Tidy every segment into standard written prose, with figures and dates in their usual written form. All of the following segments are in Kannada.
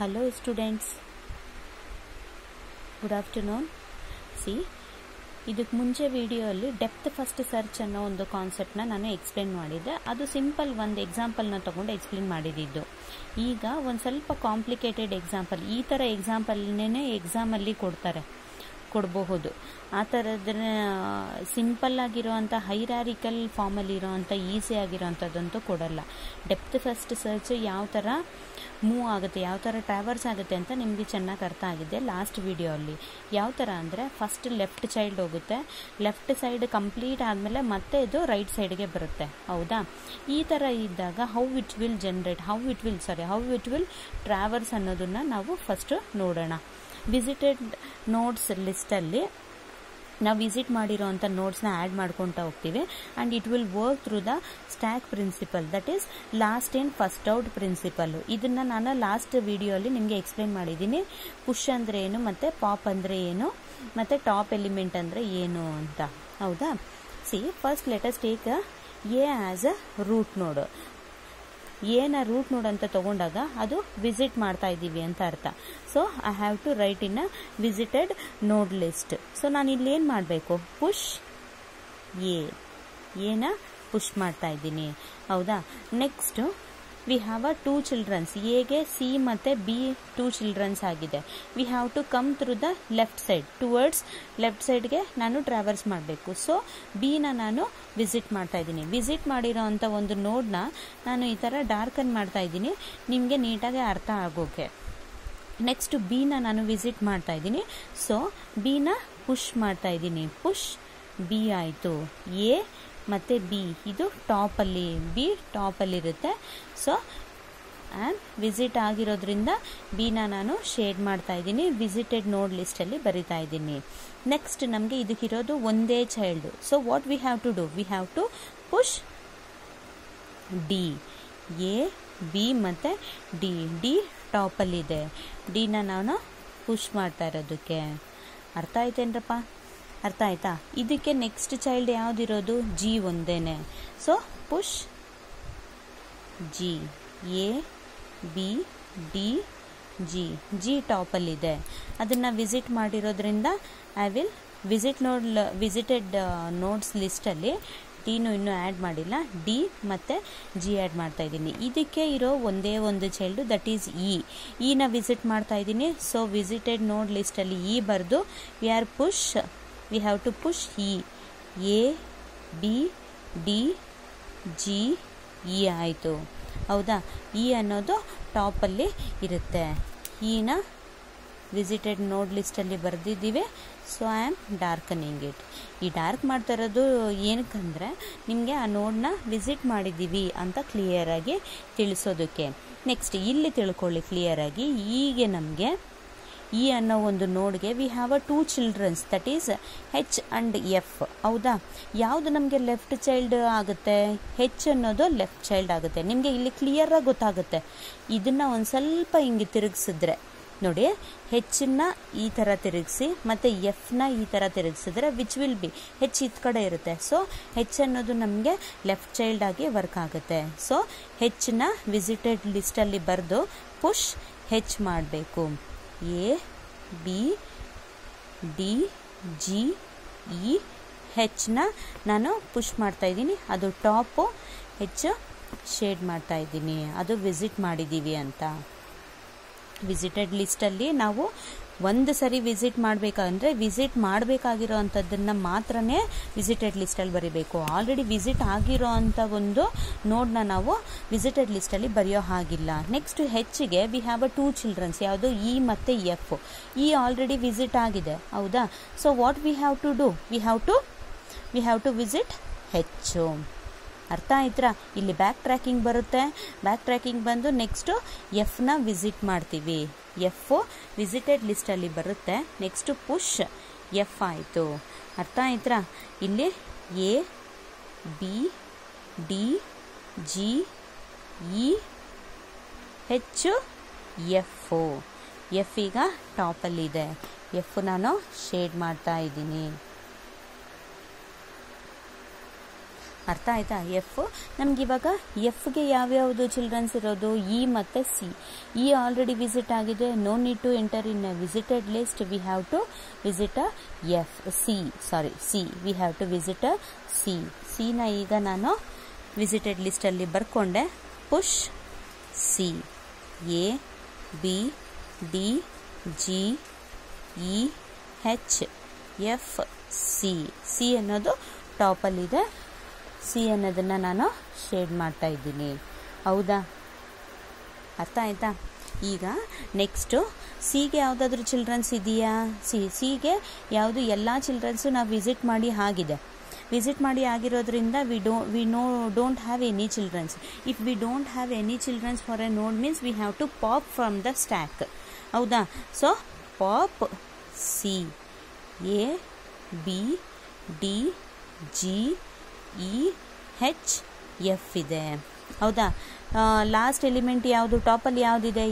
Hello students, good afternoon. See, ಇದಕ್ಕೆ ಮುಂಚೆ ವಿಡಿಯೋಲ್ಲಿ ಡೆಪ್ತ್ ಫಸ್ಟ್ ಸರ್ಚ್ ಅನ್ನೋ ಒಂದು ಕಾನ್ಸೆಪ್ಟ್ನ ನಾನು ಎಕ್ಸ್ಪ್ಲೇನ್ ಮಾಡಿದ್ದೆ. ಅದು ಸಿಂಪಲ್ ಒಂದು ಎಕ್ಸಾಂಪಲ್ನ ತಗೊಂಡು ಎಕ್ಸ್ಪ್ಲೇನ್ ಮಾಡಿದ್ದು. ಈಗ ಒಂದು ಸ್ವಲ್ಪ ಕಾಂಪ್ಲಿಕೇಟೆಡ್ ಎಕ್ಸಾಂಪಲ್, ಈ ಥರ ಎಕ್ಸಾಂಪಲ್ನೇ ಎಕ್ಸಾಮಲ್ಲಿ ಕೊಡಬಹುದು. ಆ ಥರದ ಸಿಂಪಲ್ ಆಗಿರೋವಂಥ ಹೈರಾರಿಕಲ್ ಫಾರ್ಮಲ್ಲಿ ಇರೋವಂಥ ಈಸಿ ಆಗಿರೋವಂಥದ್ದಂತೂ ಕೊಡಲ್ಲ. ಡೆಪ್ತ್ ಫಸ್ಟ್ ಸರ್ಚ್ ಯಾವ ಥರ ಮೂವ್ ಆಗುತ್ತೆ, ಯಾವ ಥರ ಟ್ರಾವರ್ಸ್ ಆಗುತ್ತೆ ಅಂತ ನಿಮಗೆ ಚೆನ್ನಾಗಿ ಅರ್ಥ ಆಗಿದೆ ಲಾಸ್ಟ್ ವಿಡಿಯೋಲ್ಲಿ. ಯಾವ ಥರ ಅಂದರೆ ಫಸ್ಟ್ ಲೆಫ್ಟ್ ಚೈಲ್ಡ್ ಹೋಗುತ್ತೆ, ಲೆಫ್ಟ್ ಸೈಡ್ ಕಂಪ್ಲೀಟ್ ಆದಮೇಲೆ ಮತ್ತೆ ಇದು ರೈಟ್ ಸೈಡ್ಗೆ ಬರುತ್ತೆ. ಹೌದಾ? ಈ ಥರ ಇದ್ದಾಗ ಹೌ ಇಟ್ ವಿಲ್ ಟ್ರಾವರ್ಸ್ ಅನ್ನೋದನ್ನು ನಾವು ಫಸ್ಟ್ ನೋಡೋಣ. ವಿಸಿಟೆಡ್ ನೋಟ್ಸ್ ಲಿಸ್ಟಲ್ಲಿ ನಾವು ವಿಸಿಟ್ ಮಾಡಿರೋವಂಥ ನೋಟ್ಸ್ನ ಆ್ಯಡ್ ಮಾಡ್ಕೊತಾ ಹೋಗ್ತೀವಿ. And it will work through the stack principle, that is last in first out principle. ಇದನ್ನು ನಾನು ಲಾಸ್ಟ್ ವಿಡಿಯೋಲಿ ನಿಮಗೆ ಎಕ್ಸ್ಪ್ಲೇನ್ ಮಾಡಿದ್ದೀನಿ. ಪುಷ್ ಅಂದರೆ ಏನು, ಮತ್ತು ಪಾಪ್ ಅಂದರೆ ಏನು, ಮತ್ತು ಟಾಪ್ ಎಲಿಮೆಂಟ್ ಅಂದರೆ ಏನು ಅಂತ. ಹೌದಾ? See, first let's take A as a root ನೋಡು. ಏನ ರೂಟ್ ನೋಡ್ ಅಂತ ತಗೊಂಡಾಗ ಅದು ವಿಸಿಟ್ ಮಾಡ್ತಾ ಇದ್ದೀವಿ ಅಂತ ಅರ್ಥ. So I have to write in a visited node list. So ನಾನು ಇಲ್ಲಿ ಏನು ಮಾಡಬೇಕು? ಪುಷ್ ಏನ ಪುಷ್ ಮಾಡ್ತಾ ಇದ್ದೀನಿ. ಹೌದಾ? Next we have a 2 childrens. ಎಗೆ ಸಿ ಮತ್ತು ಬಿ 2 ಚಿಲ್ಡ್ರನ್ಸ್ ಆಗಿದೆ. We have to come through the left side, towards left ಸೈಡ್ಗೆ ನಾನು ಟ್ರಾವರ್ಸ್ ಮಾಡಬೇಕು. ಸೊ ಬಿನ ನಾನು ವಿಸಿಟ್ ಮಾಡ್ತಾ ಇದ್ದೀನಿ. ವಿಸಿಟ್ ಮಾಡಿರೋ ಅಂಥ ಒಂದು ನೋಡ್ನ ನಾನು ಈ ಥರ ಡಾರ್ಕನ್ ಮಾಡ್ತಾ ಇದ್ದೀನಿ, ನಿಮಗೆ ನೀಟಾಗಿ ಅರ್ಥ ಆಗೋಕೆ. ನೆಕ್ಸ್ಟ್ ಬಿನ ನಾನು ವಿಸಿಟ್ ಮಾಡ್ತಾ ಇದ್ದೀನಿ. ಸೊ ಬಿನ ಪುಷ್ ಮಾಡ್ತಾ ಇದ್ದೀನಿ. ಪುಷ್ ಬಿ ಆಯಿತು. ಎ ಮತ್ತು ಬಿ ಇದು ಟಾಪಲ್ಲಿ, ಬಿ ಟಾಪಲ್ಲಿರುತ್ತೆ. ಸೊ ಆ್ಯಂಡ್ ವಿಸಿಟ್ ಆಗಿರೋದ್ರಿಂದ ಬಿನ ನಾನು ಶೇಡ್ ಮಾಡ್ತಾ ಇದ್ದೀನಿ, ವಿಸಿಟೆಡ್ ನೋಡ್ ಲಿಸ್ಟಲ್ಲಿ ಬರಿತಾ ಇದ್ದೀನಿ. ನೆಕ್ಸ್ಟ್ ನಮಗೆ ಇದಕ್ಕಿರೋದು ಒಂದೇ child. So what we have to do? We have to push D. A B ಮತ್ತು ಡಿ ಟಾಪಲ್ಲಿದೆ. ಡಿನ ನಾನು ಪುಷ್ ಮಾಡ್ತಾ ಇರೋದಕ್ಕೆ. ಅರ್ಥ ಆಯ್ತೇನ್ರಪ್ಪ? ಅರ್ಥ ಆಯ್ತಾ? ಇದಕ್ಕೆ ನೆಕ್ಸ್ಟ್ ಚೈಲ್ಡ್ ಯಾವುದಿರೋದು? ಜಿ ಒಂದೇನೆ. So push G. A B D G ಟಾಪಲ್ಲಿದೆ. ಅದನ್ನು ವಿಸಿಟ್ ಮಾಡಿರೋದ್ರಿಂದ ಐ ವಿಲ್ ವಿಸಿಟೆಡ್ ನೋಟ್ಸ್ ಲಿಸ್ಟಲ್ಲಿ ಡಿನೂ ಇನ್ನೂ ಆ್ಯಡ್ ಮಾಡಿಲ್ಲ, ಡಿ ಮತ್ತು ಜಿ ಆ್ಯಡ್ ಮಾಡ್ತಾ ಇದ್ದೀನಿ. ಇದಕ್ಕೆ ಇರೋ ಒಂದೇ ಒಂದು ಚೈಲ್ಡು, ದಟ್ ಈಸ್ ಇನ ವಿಸಿಟ್ ಮಾಡ್ತಾ ಇದ್ದೀನಿ. ಸೊ ವಿಸಿಟೆಡ್ ನೋಡ್ ಲಿಸ್ಟಲ್ಲಿ ಬರೆದು we have to push A B D G ಆಯಿತು. ಹೌದಾ? ಅನ್ನೋದು ಟಾಪಲ್ಲಿ ಇರುತ್ತೆ. ನ ವಿಸಿಟೆಡ್ ನೋಡ್ ಲಿಸ್ಟಲ್ಲಿ ಬರೆದಿದ್ದೀವಿ. So I am darkening it. ಈ ಡಾರ್ಕ್ ಮಾಡ್ತಾ ಇರೋದು ಏನಕ್ಕಂದರೆ ನಿಮಗೆ ಆ ನೋಡ್ನ ವಿಸಿಟ್ ಮಾಡಿದ್ದೀವಿ ಅಂತ ಕ್ಲಿಯರಾಗಿ ತಿಳಿಸೋದಕ್ಕೆ. ನೆಕ್ಸ್ಟ್ ಇಲ್ಲಿ ತಿಳ್ಕೊಳ್ಳಿ ಕ್ಲಿಯರಾಗಿ. ಹೀಗೆ ನಮಗೆ ಅನ್ನೋ ಒಂದು ನೋಡ್ಗೆ we have a 2 childrens, that is H and F. ಹೌದಾ? ಯಾವುದು ನಮಗೆ ಲೆಫ್ಟ್ ಚೈಲ್ಡ್ ಆಗುತ್ತೆ? ಹೆಚ್ ಅನ್ನೋದು ಲೆಫ್ಟ್ ಚೈಲ್ಡ್ ಆಗುತ್ತೆ. ನಿಮಗೆ ಇಲ್ಲಿ ಕ್ಲಿಯರಾಗಿ ಗೊತ್ತಾಗುತ್ತೆ. ಇದನ್ನು ಒಂದು ಸ್ವಲ್ಪ ಹಿಂಗೆ ತಿರುಗಿಸಿದ್ರೆ ನೋಡಿ, ಹೆಚ್ಚನ್ನ ಈ ಥರ ತಿರುಗಿಸಿ ಮತ್ತು ಎಫ್ನ ಈ ಥರ ತಿರುಗಿಸಿದ್ರೆ ವಿಚ್ ವಿಲ್ ಬಿ ಹೆಚ್ ಇತ್ ಕಡೆ ಇರುತ್ತೆ. ಸೊ ಹೆಚ್ ಅನ್ನೋದು ನಮಗೆ ಲೆಫ್ಟ್ ಚೈಲ್ಡ್ ಆಗಿ ವರ್ಕ್ ಆಗುತ್ತೆ. ಸೊ ಹೆಚ್ನ ವಿಸಿಟೆಡ್ ಲಿಸ್ಟಲ್ಲಿ ಬರೆದು ಪುಷ್ ಹೆಚ್ ಮಾಡಬೇಕು. ಎ ಬಿ ಡಿ ಜಿ ಹೆಚ್ನ ನಾನು ಪುಷ್ ಮಾಡ್ತಾ ಇದ್ದೀನಿ. ಅದು ಟಾಪು, ಹೆಚ್ ಶೇಡ್ ಮಾಡ್ತಾ ಇದ್ದೀನಿ. ಅದು ವಿಸಿಟ್ ಮಾಡಿದ್ದೀವಿ ಅಂತ. ವಿಸಿಟೆಡ್ ಲಿಸ್ಟಲ್ಲಿ ನಾವು ಒಂದು ಸರಿ ವಿಸಿಟ್ ಮಾಡಬೇಕಂದ್ರೆ ವಿಸಿಟ್ ಮಾಡಬೇಕಾಗಿರೋ ಅಂಥದ್ದನ್ನು ಮಾತ್ರನೇ ವಿಸಿಟೆಡ್ ಲಿಸ್ಟಲ್ಲಿ ಬರೀಬೇಕು. ಆಲ್ರೆಡಿ ವಿಸಿಟ್ ಆಗಿರೋ ಅಂಥ ಒಂದು ನೋಡ್ನ ನಾವು ವಿಸಿಟೆಡ್ ಲಿಸ್ಟಲ್ಲಿ ಬರೆಯೋ ಹಾಗಿಲ್ಲ. ನೆಕ್ಸ್ಟ್ ಹೆಚ್ಗೆ ವಿ ಹ್ಯಾವ್ ಅ 2 ಚಿಲ್ಡ್ರನ್ಸ್. ಯಾವುದು? ಇ ಮತ್ತು ಎಫ್. ಆಲ್ರೆಡಿ ವಿಸಿಟ್ ಆಗಿದೆ. ಹೌದಾ? So what we have to do? We have to visit H. ಅರ್ಥ ಆಯ್ತಾ? ಇಲ್ಲಿ ಬ್ಯಾಕ್ ಟ್ರ್ಯಾಕಿಂಗ್ ಬರುತ್ತೆ. ಬ್ಯಾಕ್ ಟ್ರ್ಯಾಕಿಂಗ್ ಬಂದು ನೆಕ್ಸ್ಟು ಎಫ್ನ ವಿಸಿಟ್ ಮಾಡ್ತೀವಿ. ಎಫ್ ವಿಸಿಟೆಡ್ ಲಿಸ್ಟಲ್ಲಿ ಬರುತ್ತೆ. ನೆಕ್ಸ್ಟು ಪುಷ್ ಎಫ್ ಆಯಿತು. ಅರ್ಥ ಆಯ್ತಾ? ಇಲ್ಲಿ A B D G H F ಈಗ ಟಾಪಲ್ಲಿದೆ. ಎಫ್ ನಾನು ಶೇಡ್ ಮಾಡ್ತಾ ಇದ್ದೀನಿ. ಅರ್ಥ ಆಯ್ತಾ? ಎಫ್ ನಮ್ಗೆ ಇವಾಗ ಎಫ್ಗೆ ಯಾವ್ಯಾವುದು ಚಿಲ್ಡ್ರನ್ಸ್ ಇರೋದು? ಇ ಮತ್ತು ಸಿ. ಇ ಆಲ್ರೆಡಿ ವಿಸಿಟ್ ಆಗಿದೆ, no need to enter in visited list. We have to visit F C we have to visit ಸಿನ ಈಗ ನಾನು ವಿಸಿಟೆಡ್ ಲಿಸ್ಟಲ್ಲಿ ಬರ್ಕೊಂಡೆ. Push C, A B D G E H F C. C ಅನ್ನೋದು ಟಾಪಲ್ಲಿದೆ. ಸಿ ಅನ್ನೋದನ್ನು ನಾನು ಶೇಡ್ ಮಾಡ್ತಾ ಇದ್ದೀನಿ. ಹೌದಾ? ಅರ್ಥ ಆಯ್ತಾ? ಈಗ ನೆಕ್ಸ್ಟು ಸಿಗೆ ಯಾವುದಾದ್ರೂ ಚಿಲ್ಡ್ರನ್ಸ್ ಇದೆಯಾ? ಸಿಗೆ ಯಾವುದು ಎಲ್ಲ ಚಿಲ್ಡ್ರನ್ಸು ನಾವು ವಿಸಿಟ್ ಮಾಡಿ ಆಗಿದೆ. ವಿಸಿಟ್ ಮಾಡಿ ಆಗಿರೋದ್ರಿಂದ we don't have any childrens. If we don't have any childrens for A node means we have to pop from the stack. ಹೌದಾ? So pop C, A B D G E H F ಇದೆ. ಹೌದಾ? ಲಾಸ್ಟ್ ಎಲಿಮೆಂಟ್ ಯಾವುದು? ಟಾಪಲ್ಲಿ ಯಾವುದಿದೆ?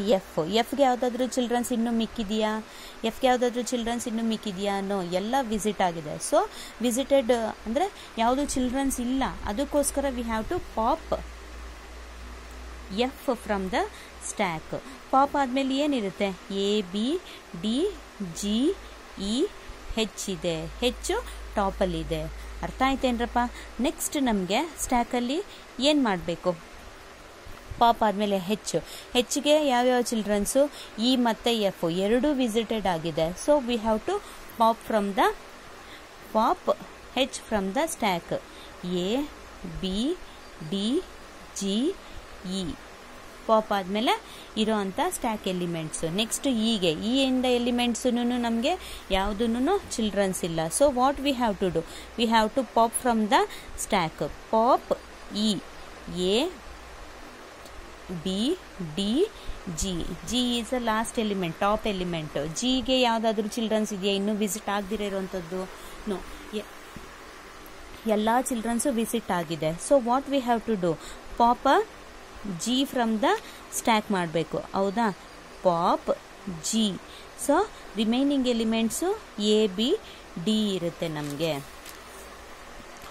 ಎಫ್ಗೆ ಯಾವುದಾದ್ರೂ ಚಿಲ್ಡ್ರನ್ಸ್ ಇನ್ನೂ ಮಿಕ್ಕಿದೆಯಾ? ನೋ, ಎಲ್ಲ ವಿಸಿಟ್ ಆಗಿದೆ. ಸೊ ವಿಸಿಟೆಡ್ ಅಂದರೆ ಯಾವುದು ಚಿಲ್ಡ್ರನ್ಸ್ ಇಲ್ಲ, ಅದಕ್ಕೋಸ್ಕರ we have to pop F from the stack. Pop ಆದಮೇಲೆ ಏನಿರುತ್ತೆ? A B D G E H ಇದೆ. ಹೆಚ್ಚು ಟಾಪಲ್ಲಿದೆ. ಅರ್ಥ ಆಯ್ತೇನ್ರಪ್ಪ? ನೆಕ್ಸ್ಟ್ ನಮಗೆ ಸ್ಟ್ಯಾಕಲ್ಲಿ ಏನು ಮಾಡಬೇಕು? ಪಾಪ್ ಆದಮೇಲೆ ಹೆಚ್ಚಿಗೆ ಯಾವ್ಯಾವ ಚಿಲ್ಡ್ರನ್ಸು? ಇ ಮತ್ತು ಎಫ್ ಎರಡೂ ವಿಸಿಟೆಡ್ ಆಗಿದೆ. So we have to pop H from the stack. A B D G E pop ಆದಮೇಲೆ ಇರೋ ಅಂಥ ಸ್ಟ್ಯಾಕ್ ಎಲಿಮೆಂಟ್ಸು. ನೆಕ್ಸ್ಟ್ ಇಗೆ, ಇ ಇಂದ ಎಲಿಮೆಂಟ್ಸೂ ನಮಗೆ ಯಾವುದೂ ಚಿಲ್ಡ್ರನ್ಸ್ ಇಲ್ಲ. So what we have to do? We have to pop from the stack. Pop E, A B D G. G is a last element, top element. ಜಿಗೆ ಯಾವುದಾದ್ರೂ ಚಿಲ್ಡ್ರನ್ಸ್ ಇದೆಯಾ ಇನ್ನೂ ವಿಸಿಟ್ ಆಗದಿರೋ ಇರೋವಂಥದ್ದು? ನೋ, ಎಲ್ಲ ಚಿಲ್ಡ್ರನ್ಸು ವಿಸಿಟ್ ಆಗಿದೆ. So what we have to do? Pop G from the stack ಮಾಡಬೇಕು. ಹೌದಾ? Pop G. So remaining elements A B D ಇರುತ್ತೆ ನಮಗೆ.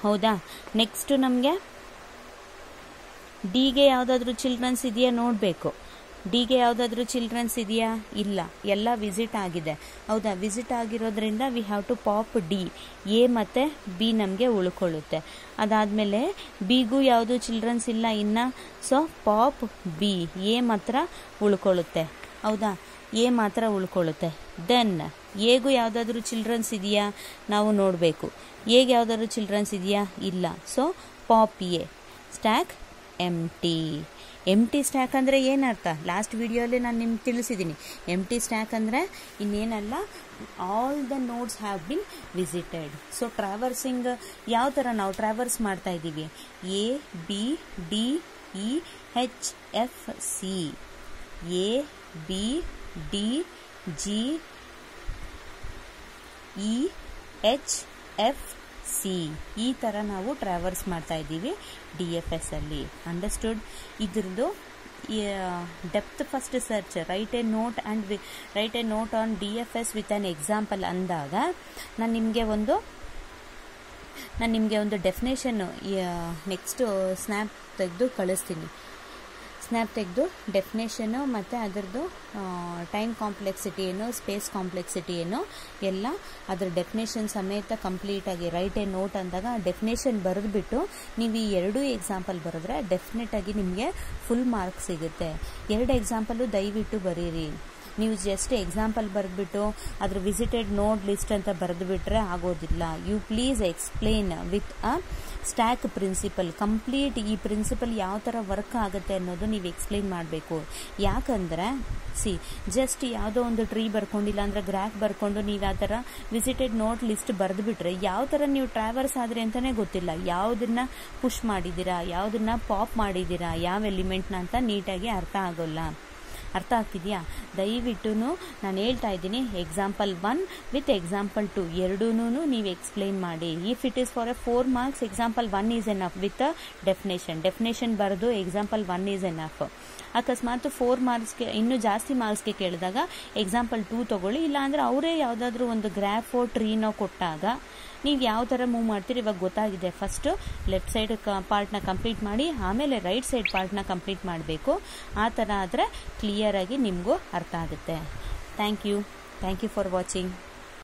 ಹೌದಾ? ನೆಕ್ಸ್ಟು ನಮಗೆ ಡಿಗೆ ಯಾವುದಾದ್ರೂ ಚಿಲ್ಡ್ರನ್ಸ್ ಇದೆಯಾ ನೋಡಬೇಕು. ಡಿಗೆ ಯಾವುದಾದ್ರೂ ಚಿಲ್ಡ್ರನ್ಸ್ ಇದೆಯಾ? ಇಲ್ಲ, ಎಲ್ಲ ವಿಸಿಟ್ ಆಗಿದೆ. ಹೌದಾ? ವಿಸಿಟ್ ಆಗಿರೋದ್ರಿಂದ we have to pop D. A ಮತ್ತು ಬಿ ನಮಗೆ ಉಳ್ಕೊಳ್ಳುತ್ತೆ. ಅದಾದಮೇಲೆ ಬಿಗೂ ಯಾವುದು ಚಿಲ್ಡ್ರನ್ಸ್ ಇಲ್ಲ ಇನ್ನು. So pop B. ಎ ಮಾತ್ರ ಉಳ್ಕೊಳ್ಳುತ್ತೆ. ಹೌದಾ? ಎ ಮಾತ್ರ ಉಳ್ಕೊಳ್ಳುತ್ತೆ. ದೆನ್ ಎಗೂ ಯಾವುದಾದ್ರೂ ಚಿಲ್ಡ್ರನ್ಸ್ ಇದೆಯಾ ನಾವು ನೋಡಬೇಕು. ಎಗೆ ಯಾವುದಾದ್ರೂ ಚಿಲ್ಡ್ರನ್ಸ್ ಇದೆಯಾ? ಇಲ್ಲ. So pop A. Stack empty stack ಅಂದರೆ ಏನರ್ಥ? ಲಾಸ್ಟ್ ವಿಡಿಯೋಲಿ ನಾನು ನಿಮ್ಗೆ ತಿಳಿಸಿದ್ದೀನಿ. ಎಂಟಿ ಸ್ಟ್ಯಾಕ್ ಅಂದರೆ ಇನ್ನೇನಲ್ಲ, all the nodes have been visited. So traversing ಯಾವ ಥರ ನಾವು ಟ್ರಾವರ್ಸ್ ಮಾಡ್ತಾ ಇದ್ದೀವಿ? A B D E H F C, A B D G E H F C. ಈ ಥರ ನಾವು ಟ್ರಾವರ್ಸ್ ಮಾಡ್ತಾ ಇದ್ದೀವಿ DFS ಅಲ್ಲಿ. ಅಂಡರ್ಸ್ಟುಡ್? ಇದ್ರದ್ದು depth first search, right A note on DFS with an example ಅಂದಾಗ ನಾನು ನಿಮಗೆ ಒಂದು ಡೆಫಿನೇಷನ್ ನೆಕ್ಸ್ಟ್ ಸ್ನ್ಯಾಪ್ ತೆಗೆದು ಕಳಿಸ್ತೀನಿ. ಸ್ನ್ಯಾಪ್ ತೆಗೆದು ಡೆಫಿನೇಷನು ಮತ್ತು ಅದರದ್ದು ಟೈಮ್ ಕಾಂಪ್ಲೆಕ್ಸಿಟಿ ಏನು, ಸ್ಪೇಸ್ ಕಾಂಪ್ಲೆಕ್ಸಿಟಿ ಏನು ಎಲ್ಲ ಅದರ ಡೆಫಿನೇಷನ್ ಸಮೇತ ಕಂಪ್ಲೀಟಾಗಿ ರೈಟ್ ಎ ನೋಟ್ ಅಂದಾಗ ಡೆಫಿನೇಷನ್ ಬರೆದ್ಬಿಟ್ಟು ನೀವು ಈ ಎರಡೂ ಎಕ್ಸಾಂಪಲ್ ಬರೆದ್ರೆ ಡೆಫಿನೆಟಾಗಿ ನಿಮಗೆ ಫುಲ್ ಮಾರ್ಕ್ ಸಿಗುತ್ತೆ. 2 ಎಕ್ಸಾಂಪಲು ದಯವಿಟ್ಟು ಬರೀರಿ. ನೀವು ಜಸ್ಟ್ ಎಕ್ಸಾಂಪಲ್ ಬರೆದ್ಬಿಟ್ಟು ಅದ್ರ ವಿಸಿಟೆಡ್ ನೋಡ್ ಲಿಸ್ಟ್ ಅಂತ ಬರೆದುಬಿಟ್ರೆ ಆಗೋದಿಲ್ಲ. You please explain with a stack principle. Complete ಈ ಪ್ರಿನ್ಸಿಪಲ್ ಯಾವ ಥರ ವರ್ಕ್ ಆಗುತ್ತೆ ಅನ್ನೋದು ನೀವು ಎಕ್ಸ್ಪ್ಲೇನ್ ಮಾಡಬೇಕು. ಯಾಕಂದರೆ ಜಸ್ಟ್ ಯಾವುದೋ ಒಂದು ಟ್ರೀ ಬರ್ಕೊಂಡಿಲ್ಲ ಅಂದರೆ ಗ್ರಾಫ್ ಬರ್ಕೊಂಡು ನೀವು ಆ ಥರ ವಿಸಿಟೆಡ್ ನೋಟ್ ಲಿಸ್ಟ್ ಬರೆದುಬಿಟ್ರೆ ಯಾವ ಥರ ನೀವು ಟ್ರಾವರ್ಸ್ ಆದರೆ ಅಂತಲೇ ಗೊತ್ತಿಲ್ಲ. ಯಾವುದನ್ನು ಪುಷ್ ಮಾಡಿದ್ದೀರಾ, ಯಾವುದನ್ನು ಪಾಪ್ ಮಾಡಿದ್ದೀರಾ, ಯಾವ ಎಲಿಮೆಂಟ್ನ ಅಂತ ನೀಟಾಗಿ ಅರ್ಥ ಆಗೋಲ್ಲ. ಅರ್ಥ ಆಗ್ತಿದೆಯಾ? ದಯವಿಟ್ಟು ನಾನು ಹೇಳ್ತಾ ಇದ್ದೀನಿ, ಎಕ್ಸಾಂಪಲ್ 1 ವಿತ್ ಎಕ್ಸಾಂಪಲ್ 2 ಎರಡೂ ನೀವು ಎಕ್ಸ್ಪ್ಲೇನ್ ಮಾಡಿ. If it is for 4 marks example 1 is enough with definition ಬರೆದು ಎಕ್ಸಾಂಪಲ್ 1 ಈಸ್ ಎನಫ್. ಅಕಸ್ಮಾತ್ 4 ಮಾರ್ಕ್ಸ್ಗೆ ಇನ್ನೂ ಜಾಸ್ತಿ ಮಾರ್ಕ್ಸ್ಗೆ ಕೇಳಿದಾಗ ಎಕ್ಸಾಂಪಲ್ 2 ತಗೊಳ್ಳಿ, ಇಲ್ಲಾಂದರೆ ಅವರೇ ಯಾವುದಾದ್ರೂ ಒಂದು ಗ್ರಾಫೋ ಟ್ರೀನೋ ಕೊಟ್ಟಾಗ ನೀವು ಯಾವ ಥರ ಮೂವ್ ಮಾಡ್ತೀರಿ ಇವಾಗ ಗೊತ್ತಾಗಿದೆ. ಫಸ್ಟು ಲೆಫ್ಟ್ ಸೈಡ್ ಪಾರ್ಟ್ನ ಕಂಪ್ಲೀಟ್ ಮಾಡಿ, ಆಮೇಲೆ ರೈಟ್ ಸೈಡ್ ಪಾರ್ಟ್ನ ಕಂಪ್ಲೀಟ್ ಮಾಡಬೇಕು. ಆ ಥರ ಆದರೆ ಕ್ಲಿಯರಾಗಿ ನಿಮಗೂ ಅರ್ಥ ಆಗುತ್ತೆ. Thank you for watching.